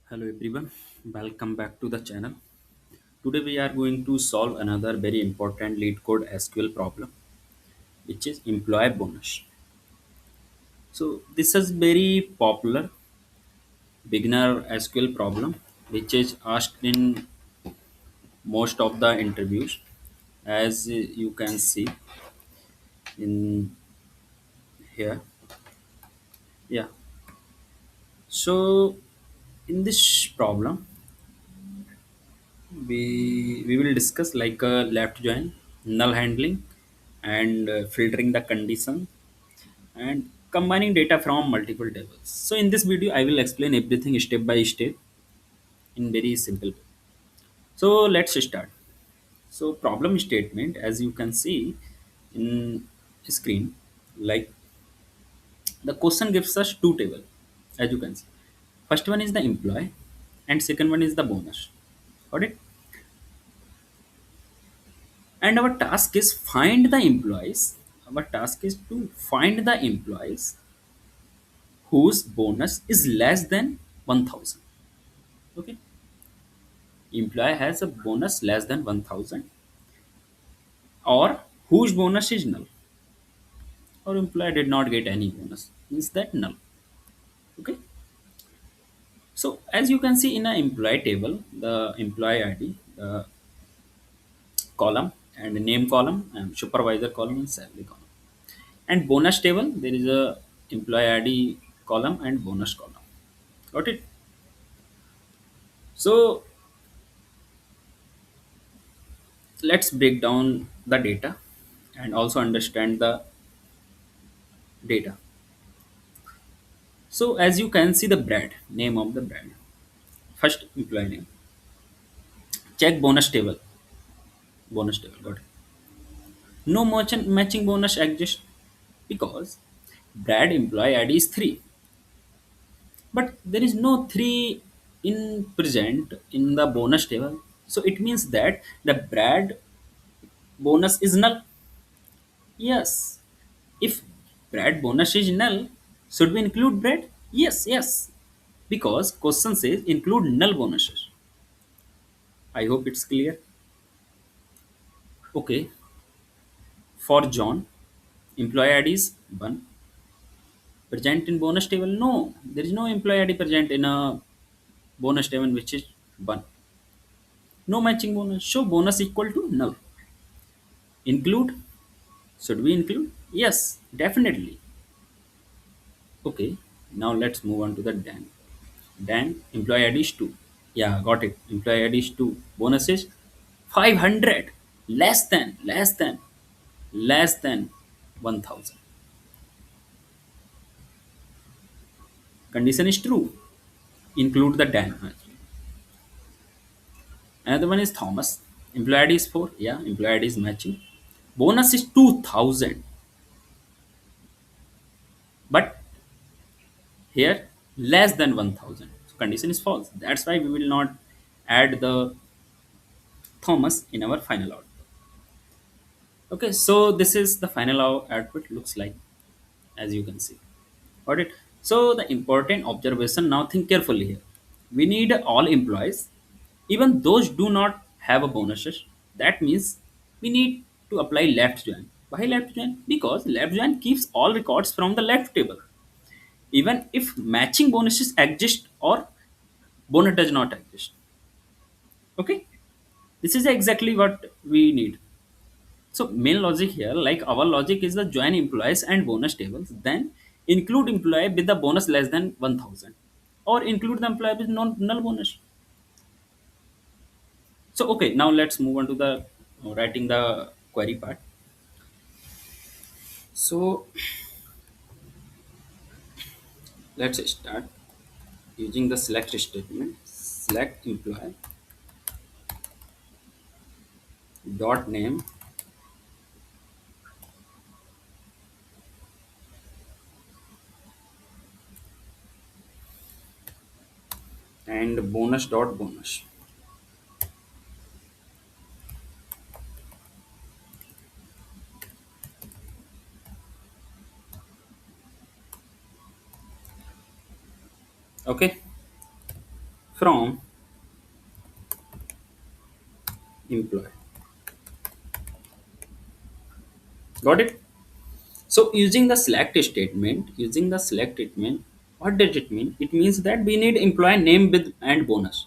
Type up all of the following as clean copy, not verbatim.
Hello everyone, welcome back to the channel. Today we are going to solve another very important LeetCode SQL problem, which is employee bonus. So this is very popular beginner SQL problem, which is asked in most of the interviews, as you can see in here. Yeah. So in this problem, we will discuss like left join, null handling, and filtering the condition and combining data from multiple tables. So in this video, I will explain everything step by step in very simple way. So let's start. So problem statement, as you can see in screen, like the question gives us two table, as you can see. First one is the employee, and second one is the bonus. Got it? And our task is find the employees. Our task is to find the employees whose bonus is less than 1000. Okay, employee has a bonus less than 1000 or whose bonus is null, or employee did not get any bonus, means that null. Okay, so as you can see in an employee table, the employee id, the column, and the name column, and supervisor column, and salary column, and bonus table, there is a employee id column and bonus column. Got it? So let's break down the data and also understand the data. So as you can see the brand, name of the brand, first employee name, check bonus table, got it. No merchant matching bonus exists because Brad employee ID is 3, but there is no 3 in present in the bonus table. So it means that the Brad bonus is null. Yes. If Brad bonus is null, should we include Brad? Yes, yes. Because question says include null bonuses. I hope it's clear. Okay. For John, employee ID is 1. Present in bonus table? No. There is no employee ID present in a bonus table which is 1. No matching bonus. So bonus equal to null. Include? Should we include? Yes, definitely. Okay. Now let's move on to the Dan. Dan, employee ID is 2. Yeah, got it. Employee ID is 2. Bonus is 500. Less than 1000. Condition is true. Include the Dan. Another one is Thomas. Employee ID is 4. Yeah, employee ID is matching. Bonus is 2000. But here, less than 1000. So condition is false. That's why we will not add the Thomas in our final output. Okay, so this is the final output looks like, as you can see. Got it? So the important observation, now think carefully here. We need all employees, even those do not have a bonuses. That means we need to apply left join. Why left join? Because left join keeps all records from the left table, even if matching bonuses exist or bonus does not exist. Okay, this is exactly what we need. So main logic here, like our logic is the join employees and bonus tables, then include employee with the bonus less than 1000, or include the employee with null bonus. So okay, now let's move on to the writing the query part. So let's start using the select statement. Select employee dot name and bonus dot bonus. Okay, from employee. Got it? So using the select statement, what does it mean? It means that we need employee name with and bonus.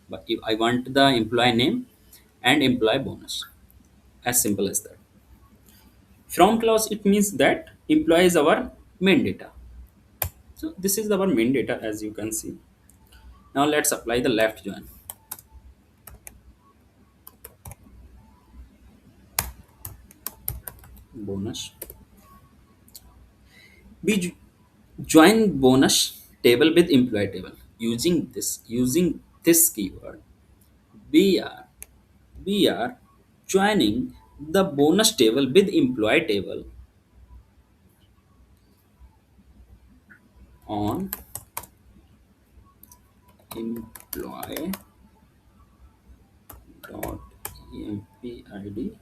But if I want the employee name and employee bonus, as simple as that. From clause, it means that employee is our main data. So this is our main data, as you can see. Now let's apply the left join. Bonus. We join bonus table with employee table. Using this keyword, we are we are joining the bonus table with employee table on employee dot empid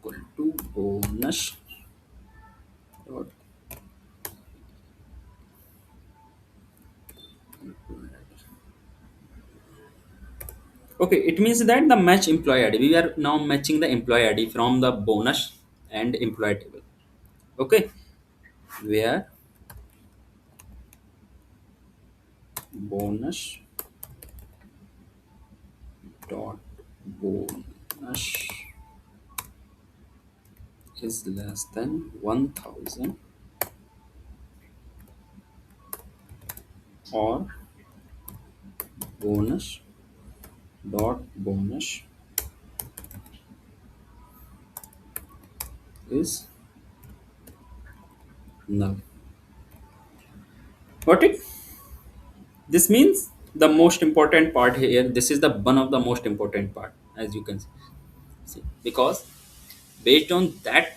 equal to bonus dot employee. Okay, it means that the match employee ID. We are now matching the employee ID from the bonus and employee table. Okay, where bonus dot bonus is less than 1000 or bonus dot bonus is null. Got it? This means the most important part here. This is the one of the most important part, as you can see, because based on that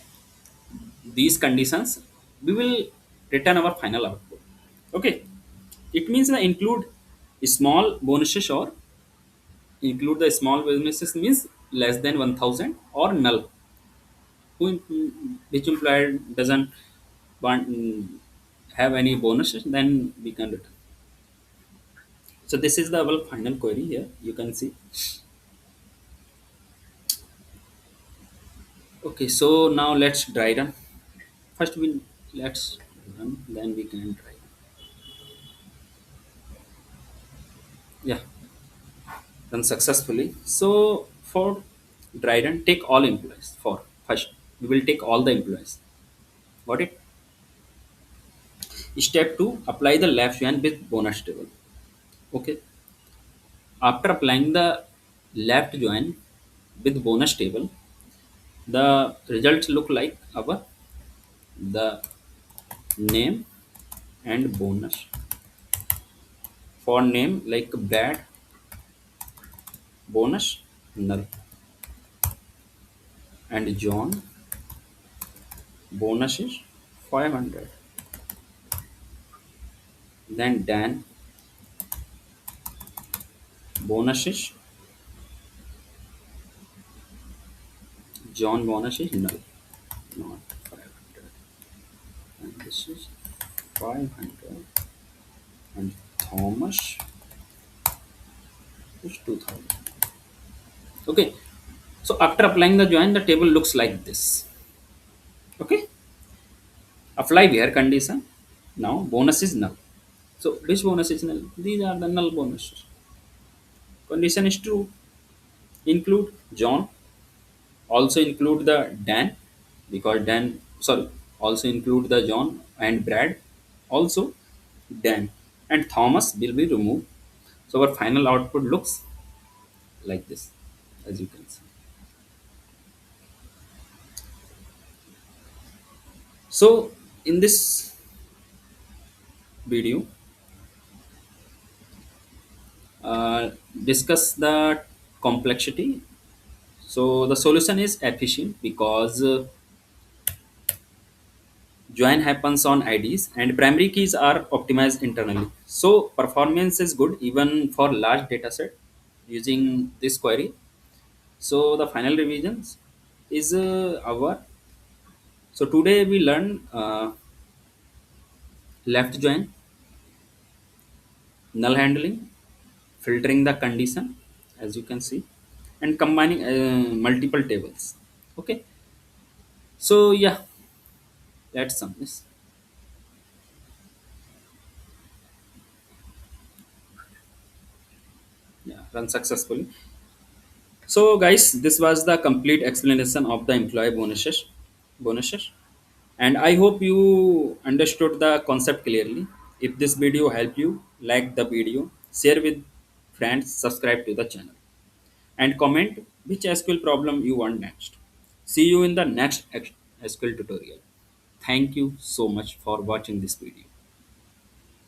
these conditions, we will return our final output. Okay, it means the small bonuses or include the small bonuses means less than 1000 or null. Which employer doesn't want have any bonuses, then we can return. So this is the our final query here. You can see. Okay, so now let's dry run. First we let's run, then we can dry. Yeah, run successfully. So for dry run, take all employees. For first, we will take all the employees. Got it? Step two, apply the left join with bonus table. Okay. After applying the left join with bonus table, the results look like our the name and bonus. For name like Brad, bonus null, and John, bonus is 500. Then Dan, bonus is John, bonus is null, not 500. And this is 500. And Thomas is 2000. Okay. So after applying the join, the table looks like this. Okay. Apply where condition. Now bonus is null. So which bonus is null? These are the null bonuses. Condition is true. Include John. Also include the Dan, because Dan, sorry, also include the John and Brad. Also Dan and Thomas will be removed. So our final output looks like this, as you can see. So in this video, discuss the complexity. So the solution is efficient because join happens on IDs and primary keys are optimized internally. So performance is good even for large data set using this query. So the final revisions is our. So today we learn left join, null handling, filtering the condition, as you can see, and combining multiple tables. Okay, so yeah, let's sum this. Yeah, run successfully. So guys, this was the complete explanation of the employee bonuses, and I hope you understood the concept clearly. If this video helped you, like the video, share with friends, subscribe to the channel, and comment which SQL problem you want next. See you in the next SQL tutorial. Thank you so much for watching this video.